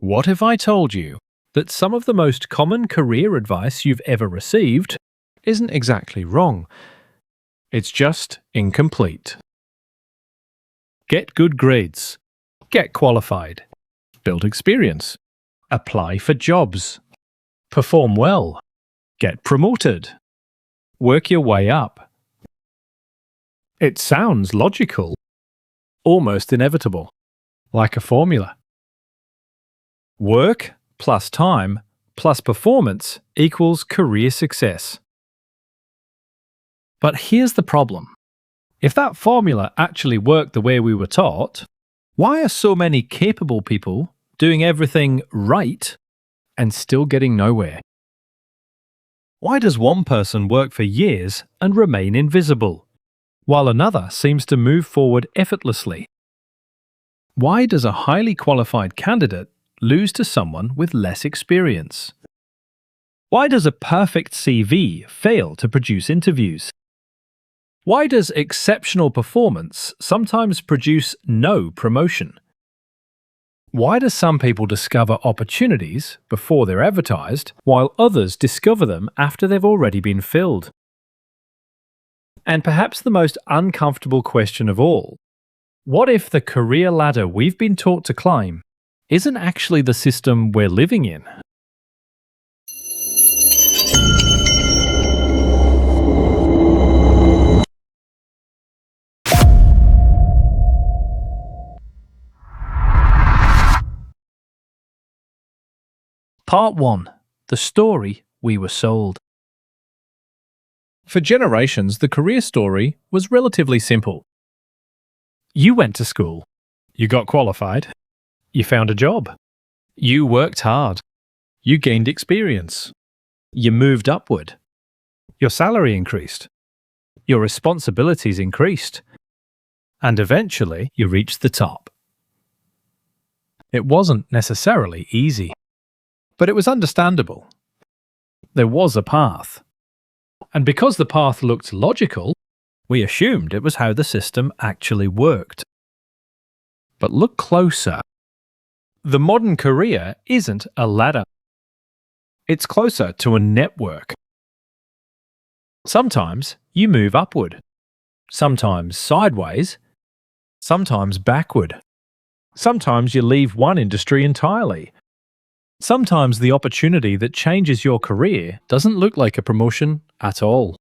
What if I told you that some of the most common career advice you've ever received isn't exactly wrong? It's just incomplete. Get good grades. Get qualified. Build experience. Apply for jobs. Perform well. Get promoted. Work your way up. It sounds logical, almost inevitable, like a formula. Work plus time plus performance equals career success. But here's the problem. If that formula actually worked the way we were taught, why are so many capable people doing everything right and still getting nowhere? Why does one person work for years and remain invisible, while another seems to move forward effortlessly? Why does a highly qualified candidate lose to someone with less experience? Why does a perfect CV fail to produce interviews? Why does exceptional performance sometimes produce no promotion? Why do some people discover opportunities before they're advertised, while others discover them after they've already been filled? And perhaps the most uncomfortable question of all, what if the career ladder we've been taught to climb isn't actually the system we're living in? Part 1. The story we were sold. For generations, the career story was relatively simple. You went to school. You got qualified. You found a job. You worked hard. You gained experience. You moved upward. Your salary increased. Your responsibilities increased. And eventually, you reached the top. It wasn't necessarily easy, but it was understandable. There was a path. And because the path looked logical, we assumed it was how the system actually worked. But look closer. The modern career isn't a ladder. It's closer to a network. Sometimes you move upward, sometimes sideways, sometimes backward. Sometimes you leave one industry entirely. Sometimes the opportunity that changes your career doesn't look like a promotion at all.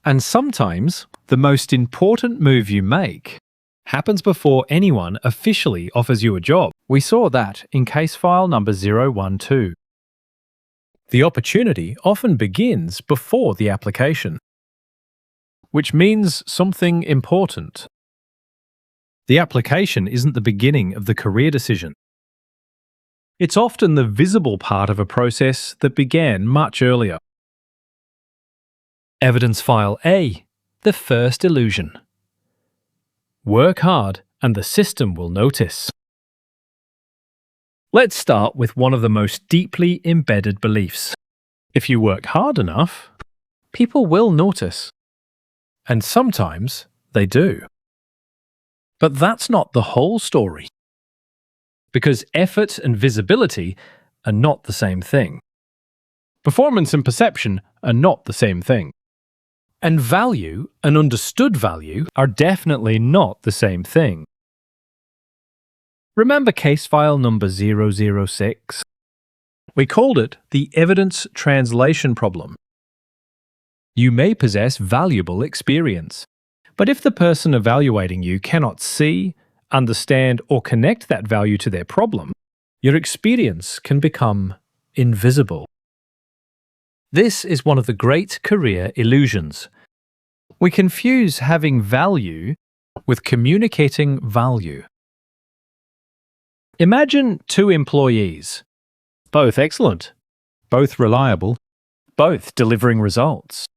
And sometimes the most important move you make happens before anyone officially offers you a job. We saw that in case file number 012. The opportunity often begins before the application, which means something important. The application isn't the beginning of the career decision. It's often the visible part of a process that began much earlier. Evidence file A, the first illusion. Work hard and the system will notice. Let's start with one of the most deeply embedded beliefs. If you work hard enough, people will notice. And sometimes they do. But that's not the whole story. Because effort and visibility are not the same thing. Performance and perception are not the same thing. And value and understood value are definitely not the same thing. Remember case file number 006? We called it the evidence translation problem. You may possess valuable experience, but if the person evaluating you cannot see, understand, or connect that value to their problem, your experience can become invisible. This is one of the great career illusions. We confuse having value with communicating value. Imagine two employees, both excellent, both reliable, both delivering results.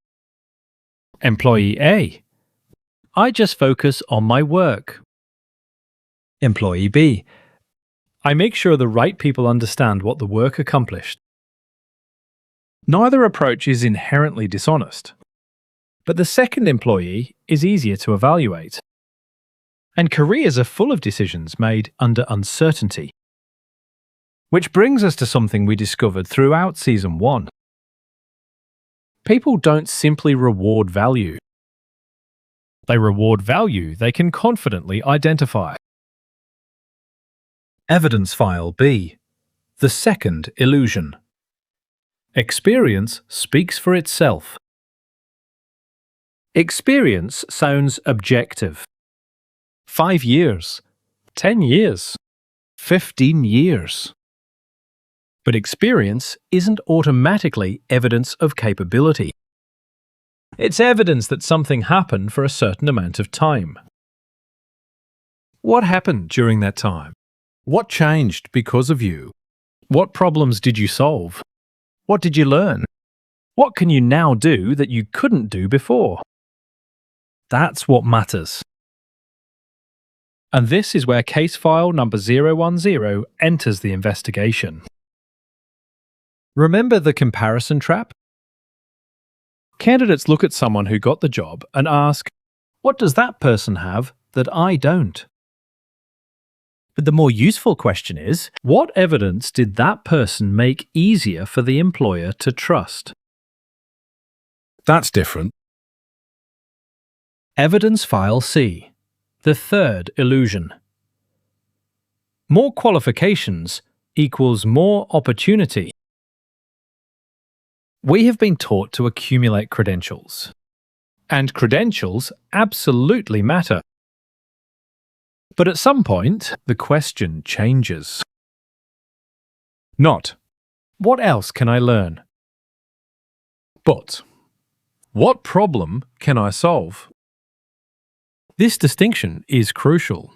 Employee A: I just focus on my work. Employee B: I make sure the right people understand what the work accomplished. Neither approach is inherently dishonest, but the second employee is easier to evaluate. And careers are full of decisions made under uncertainty. Which brings us to something we discovered throughout Season 1. People don't simply reward value. They reward value they can confidently identify. Evidence file B. The second illusion. Experience speaks for itself. Experience sounds objective. 5 years, 10 years, 15 years. But experience isn't automatically evidence of capability. It's evidence that something happened for a certain amount of time. What happened during that time? What changed because of you? What problems did you solve? What did you learn? What can you now do that you couldn't do before? That's what matters. And this is where case file number 010 enters the investigation. Remember the comparison trap? Candidates look at someone who got the job and ask, what does that person have that I don't? But the more useful question is, what evidence did that person make easier for the employer to trust? That's different. Evidence file C. The third illusion. More qualifications equals more opportunity. We have been taught to accumulate credentials. And credentials absolutely matter. But at some point, the question changes. Not, what else can I learn? But, what problem can I solve? This distinction is crucial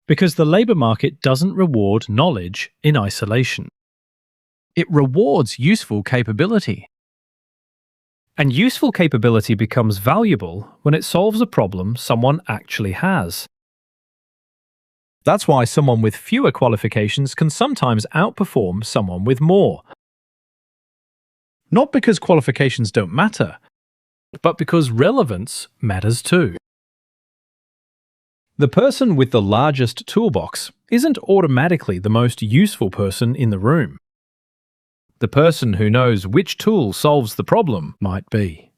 because the labour market doesn't reward knowledge in isolation. It rewards useful capability. And useful capability becomes valuable when it solves a problem someone actually has. That's why someone with fewer qualifications can sometimes outperform someone with more. Not because qualifications don't matter, but because relevance matters too. The person with the largest toolbox isn't automatically the most useful person in the room. The person who knows which tool solves the problem might be.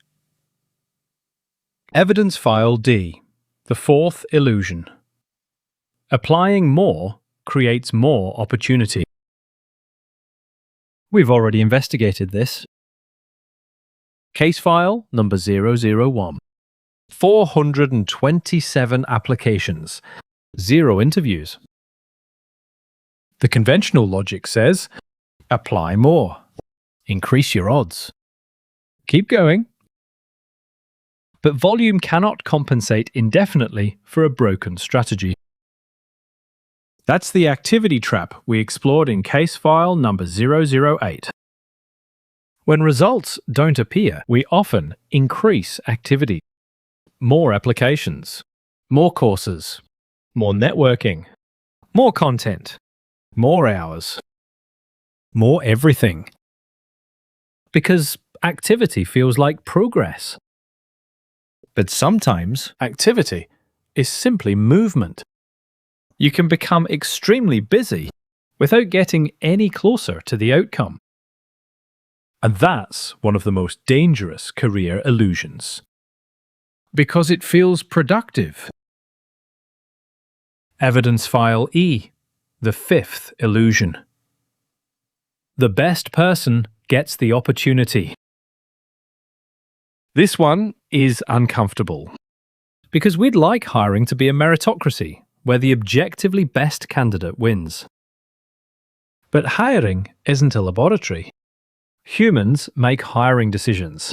Evidence file D. The fourth illusion. Applying more creates more opportunity. We've already investigated this. Case file number 001. 427 applications, 0 interviews. The conventional logic says, apply more, increase your odds. Keep going. But volume cannot compensate indefinitely for a broken strategy. That's the activity trap we explored in case file number 008. When results don't appear, we often increase activity. More applications, more courses, more networking, more content, more hours, more everything. Because activity feels like progress. But sometimes activity is simply movement. You can become extremely busy without getting any closer to the outcome. And that's one of the most dangerous career illusions. Because it feels productive. Evidence file E. The fifth illusion. The best person gets the opportunity. This one is uncomfortable. Because we'd like hiring to be a meritocracy, where the objectively best candidate wins. But hiring isn't a laboratory. Humans make hiring decisions.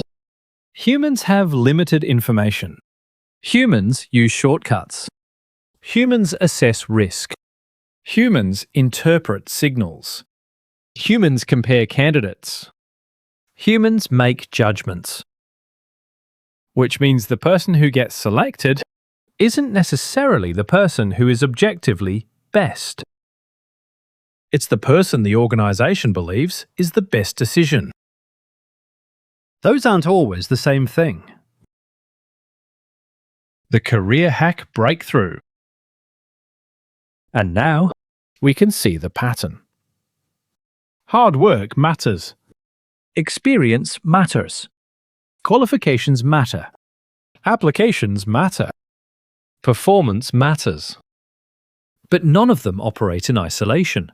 Humans have limited information. Humans use shortcuts. Humans assess risk. Humans interpret signals. Humans compare candidates. Humans make judgments. Which means the person who gets selected isn't necessarily the person who is objectively best. It's the person the organisation believes is the best decision. Those aren't always the same thing. The CareerHack breakthrough. And now we can see the pattern. Hard work matters. Experience matters. Qualifications matter. Applications matter. Performance matters. But none of them operate in isolation.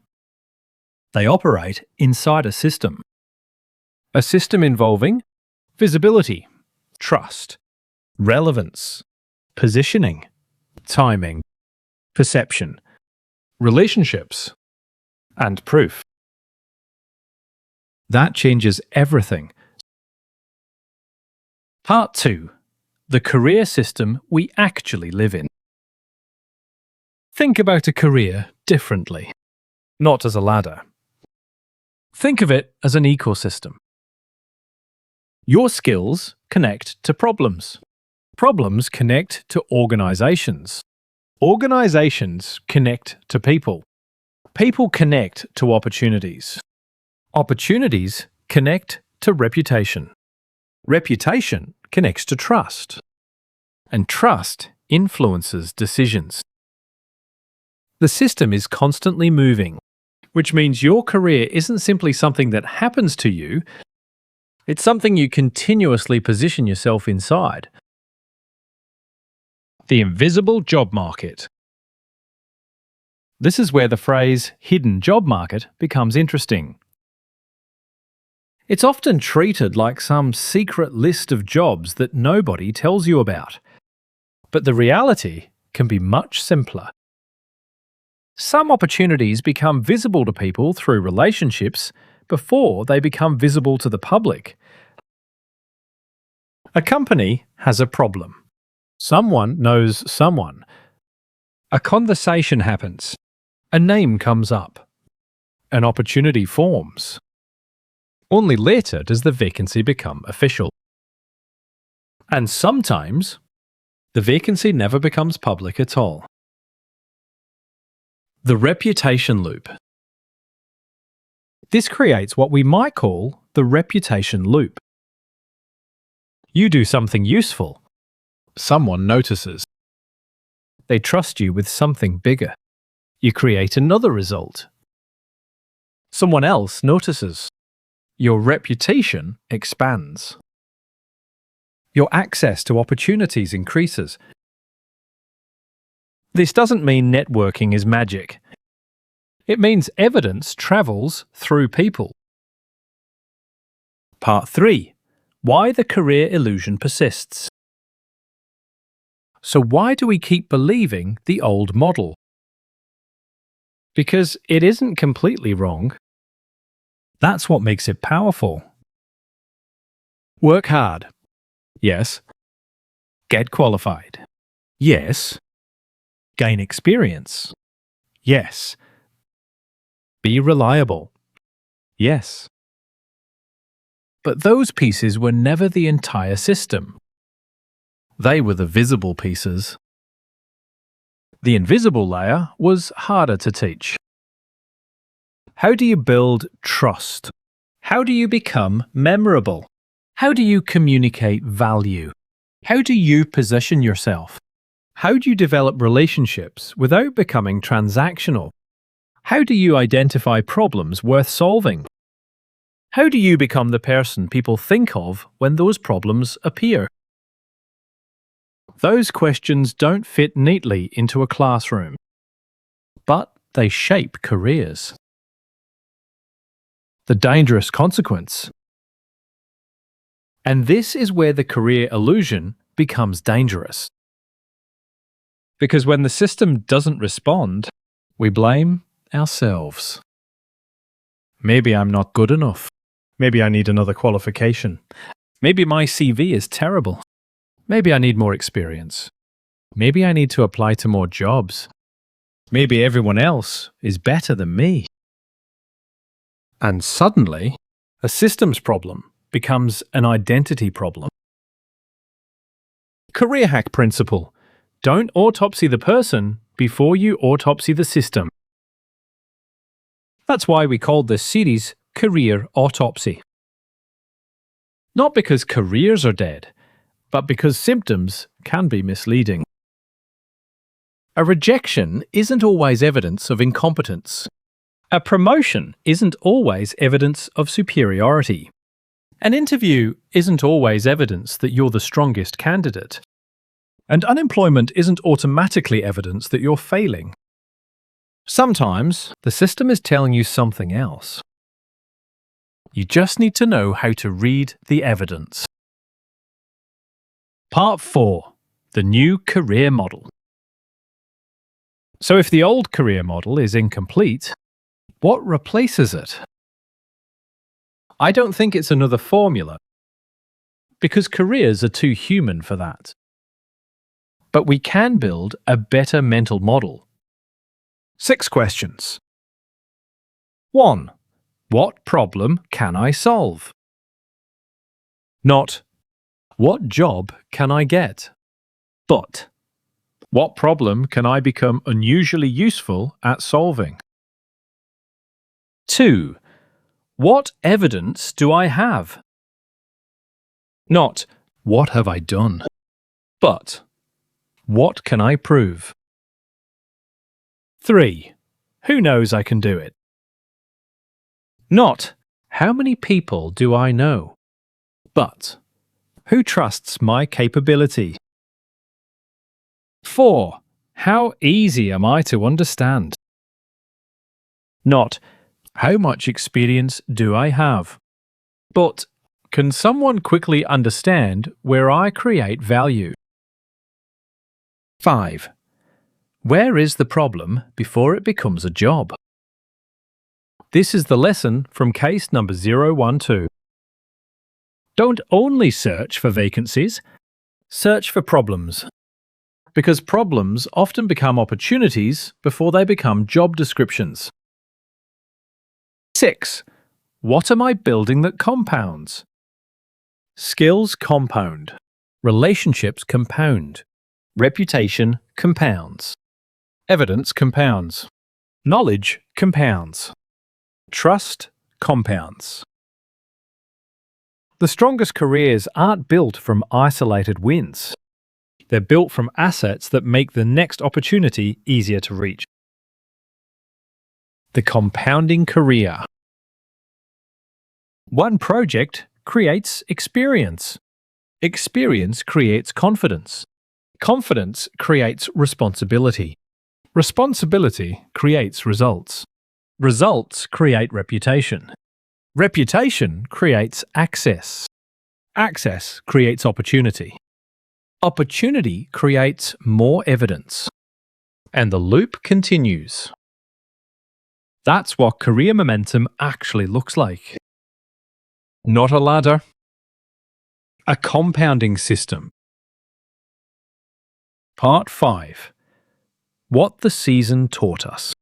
They operate inside a system. A system involving visibility, trust, relevance, positioning, timing, perception, relationships, and proof. That changes everything. Part 2. The career system we actually live in. Think about a career differently, not as a ladder. Think of it as an ecosystem. Your skills connect to problems. Problems connect to organizations. Organizations connect to people. People connect to opportunities. Opportunities connect to reputation. Reputation connects to trust. And trust influences decisions. The system is constantly moving, which means your career isn't simply something that happens to you, it's something you continuously position yourself inside. The invisible job market. This is where the phrase hidden job market becomes interesting. It's often treated like some secret list of jobs that nobody tells you about. But the reality can be much simpler. Some opportunities become visible to people through relationships before they become visible to the public. A company has a problem. Someone knows someone. A conversation happens. A name comes up. An opportunity forms. Only later does the vacancy become official. And sometimes, the vacancy never becomes public at all. The reputation loop. This creates what we might call the reputation loop. You do something useful. Someone notices. They trust you with something bigger. You create another result. Someone else notices. Your reputation expands. Your access to opportunities increases. This doesn't mean networking is magic. It means evidence travels through people. Part 3. Why the career illusion persists. So why do we keep believing the old model? Because it isn't completely wrong. That's what makes it powerful. Work hard. Yes. Get qualified. Yes. Gain experience. Yes. Be reliable. Yes. But those pieces were never the entire system. They were the visible pieces. The invisible layer was harder to teach. How do you build trust? How do you become memorable? How do you communicate value? How do you position yourself? How do you develop relationships without becoming transactional? How do you identify problems worth solving? How do you become the person people think of when those problems appear? Those questions don't fit neatly into a classroom, but they shape careers. The dangerous consequence. And this is where the career illusion becomes dangerous. Because when the system doesn't respond, we blame ourselves. Maybe I'm not good enough. Maybe I need another qualification. Maybe my CV is terrible. Maybe I need more experience. Maybe I need to apply to more jobs. Maybe everyone else is better than me. And suddenly, a systems problem becomes an identity problem. CareerHack principle. Don't autopsy the person before you autopsy the system. That's why we called this series Career Autopsy. Not because careers are dead, but because symptoms can be misleading. A rejection isn't always evidence of incompetence. A promotion isn't always evidence of superiority. An interview isn't always evidence that you're the strongest candidate. And unemployment isn't automatically evidence that you're failing. Sometimes the system is telling you something else. You just need to know how to read the evidence. Part 4. The new career model. So if the old career model is incomplete, what replaces it? I don't think it's another formula, because careers are too human for that. But we can build a better mental model. 6 questions. 1. What problem can I solve? Not, what job can I get? But, what problem can I become unusually useful at solving? 2. What evidence do I have? Not, what have I done? But, what can I prove? 3. Who knows I can do it? Not, how many people do I know? But, who trusts my capability? 4. How easy am I to understand? Not, how much experience do I have? But, can someone quickly understand where I create value? 5. Where is the problem before it becomes a job? This is the lesson from case number 012. Don't only search for vacancies, search for problems. Because problems often become opportunities before they become job descriptions. 6. What am I building that compounds? Skills compound. Relationships compound. Reputation compounds. Evidence compounds. Knowledge compounds. Trust compounds. The strongest careers aren't built from isolated wins. They're built from assets that make the next opportunity easier to reach. The compounding career. One project creates experience. Experience creates confidence. Confidence creates responsibility. Responsibility creates results. Results create reputation. Reputation creates access. Access creates opportunity. Opportunity creates more evidence. And the loop continues. That's what career momentum actually looks like. Not a ladder. A compounding system. Part 5. What the season taught us.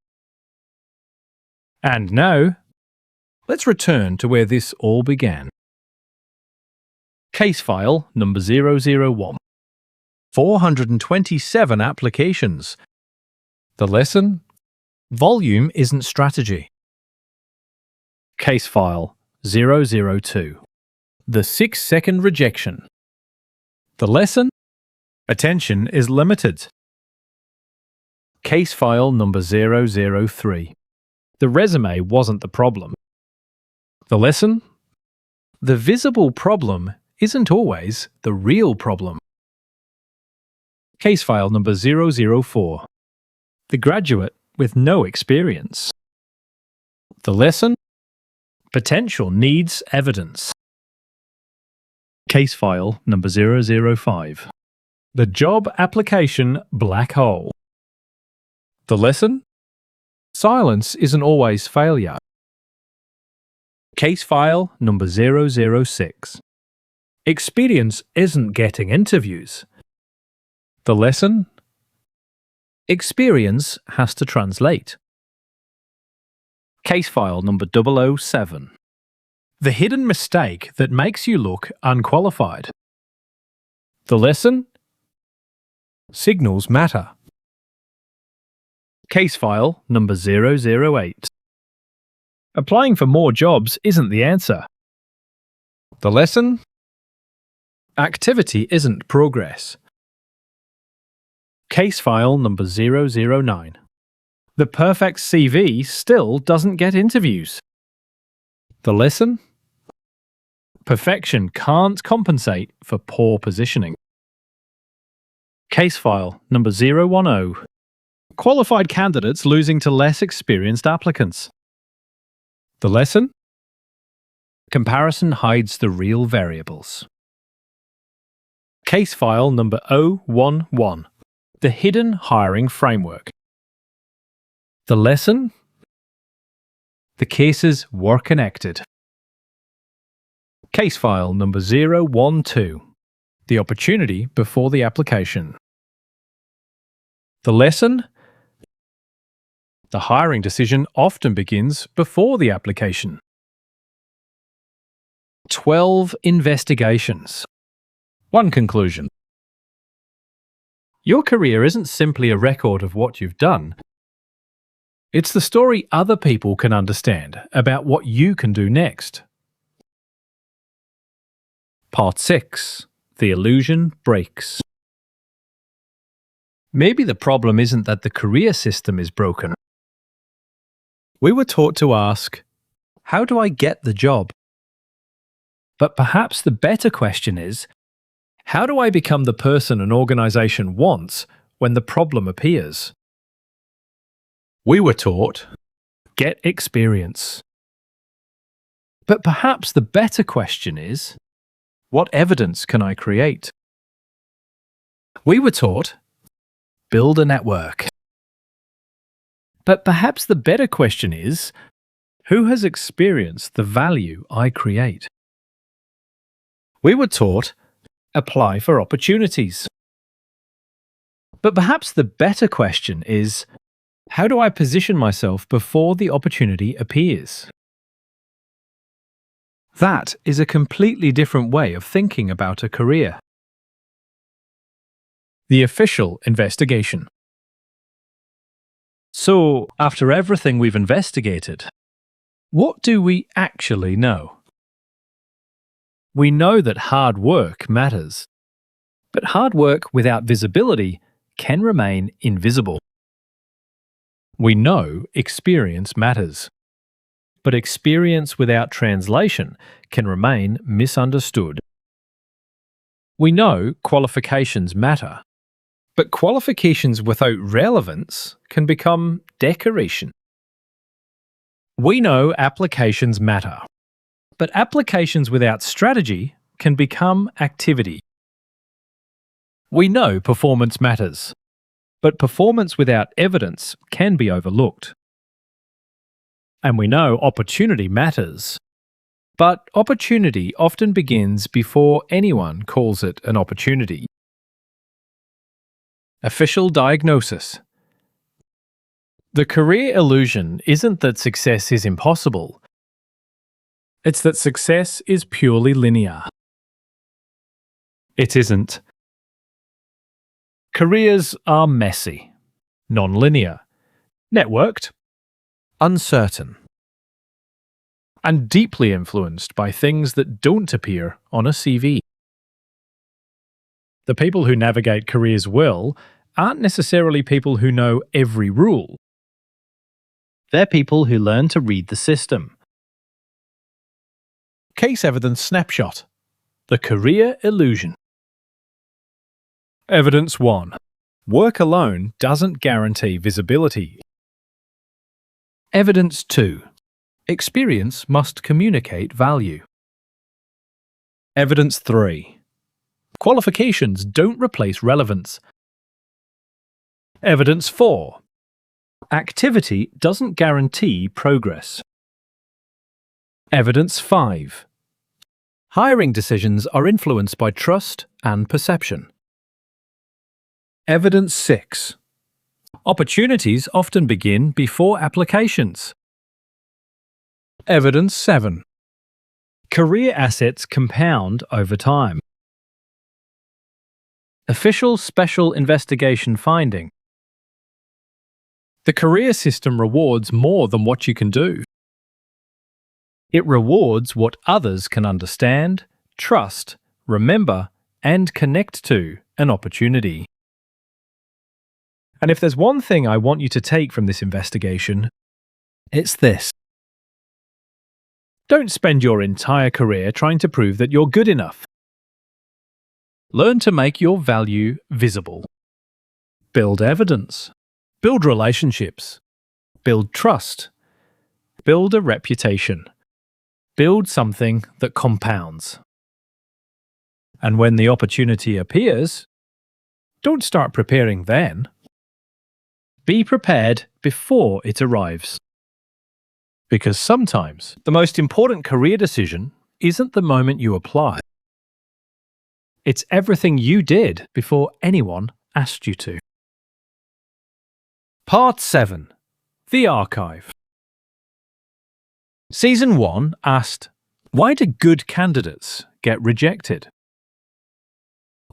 And now, let's return to where this all began. Case file number 001. 427 applications. The lesson? Volume isn't strategy. Case file 002. The 6-second rejection. The lesson? Attention is limited. Case file number 003. The resume wasn't the problem. The lesson? The visible problem isn't always the real problem. Case file number 004. The graduate with no experience. The lesson? Potential needs evidence. Case file number 005. The job application black hole. The lesson? Silence isn't always failure. Case file number 006. Experience isn't getting interviews. The lesson? Experience has to translate. Case file number 007. The hidden mistake that makes you look unqualified. The lesson? Signals matter. Case file number 008. Applying for more jobs isn't the answer. The lesson? Activity isn't progress. Case file number 009. The perfect CV still doesn't get interviews. The lesson? Perfection can't compensate for poor positioning. Case file number 010. Qualified candidates losing to less experienced applicants. The lesson? Comparison hides the real variables. Case file number 011. The hidden hiring framework. The lesson? The cases were connected. Case file number 012. The opportunity before the application. The lesson? The hiring decision often begins before the application. 12 investigations. One conclusion. Your career isn't simply a record of what you've done. It's the story other people can understand about what you can do next. Part 6. The illusion breaks. Maybe the problem isn't that the career system is broken. We were taught to ask, how do I get the job? But perhaps the better question is, how do I become the person an organization wants when the problem appears? We were taught, get experience. But perhaps the better question is, what evidence can I create? We were taught, build a network. But perhaps the better question is, who has experienced the value I create? We were taught, apply for opportunities. But perhaps the better question is, how do I position myself before the opportunity appears? That is a completely different way of thinking about a career. The official investigation. So, after everything we've investigated, what do we actually know? We know that hard work matters, but hard work without visibility can remain invisible. We know experience matters, but experience without translation can remain misunderstood. We know qualifications matter, but qualifications without relevance can become decoration. We know applications matter, but applications without strategy can become activity. We know performance matters, but performance without evidence can be overlooked. And we know opportunity matters, but opportunity often begins before anyone calls it an opportunity. Official diagnosis. The career illusion isn't that success is impossible. It's that success is purely linear. It isn't. Careers are messy, non-linear, networked, uncertain, and deeply influenced by things that don't appear on a CV. The people who navigate careers well aren't necessarily people who know every rule. They're people who learn to read the system. Case evidence snapshot. The career illusion. Evidence 1. Work alone doesn't guarantee visibility. Evidence 2. Experience must communicate value. Evidence 3. Qualifications don't replace relevance. Evidence 4. Activity doesn't guarantee progress. Evidence 5. Hiring decisions are influenced by trust and perception. Evidence 6. Opportunities often begin before applications. Evidence 7. Career assets compound over time. Official Special Investigation finding. The career system rewards more than what you can do. It rewards what others can understand, trust, remember, and connect to an opportunity. And if there's one thing I want you to take from this investigation, it's this. Don't spend your entire career trying to prove that you're good enough. Learn to make your value visible. Build evidence. Build relationships. Build trust. Build a reputation. Build something that compounds. And when the opportunity appears, don't start preparing then. Be prepared before it arrives. Because sometimes the most important career decision isn't the moment you apply. It's everything you did before anyone asked you to. Part 7. The Archive. Season 1 asked, why do good candidates get rejected?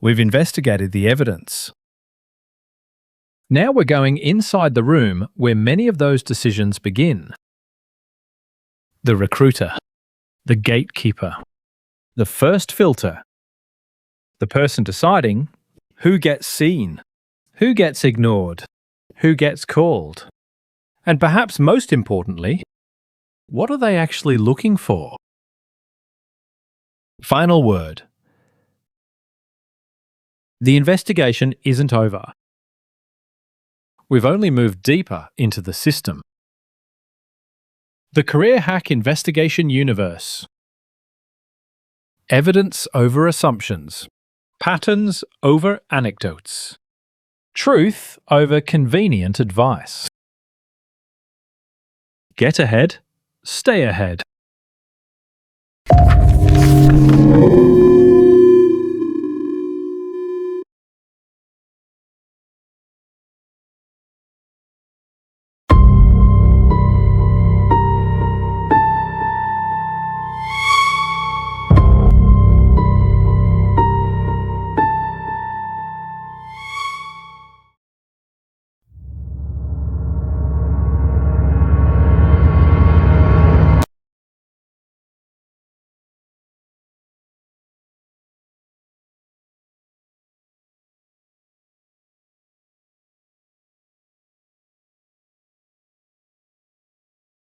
We've investigated the evidence. Now we're going inside the room where many of those decisions begin. The recruiter, the gatekeeper, the first filter, the person deciding who gets seen, who gets ignored, who gets called, and perhaps most importantly, what are they actually looking for? Final word. The investigation isn't over. We've only moved deeper into the system. The CareerHack Investigation Universe. Evidence over assumptions. Patterns over anecdotes. Truth over convenient advice. Get ahead, stay ahead.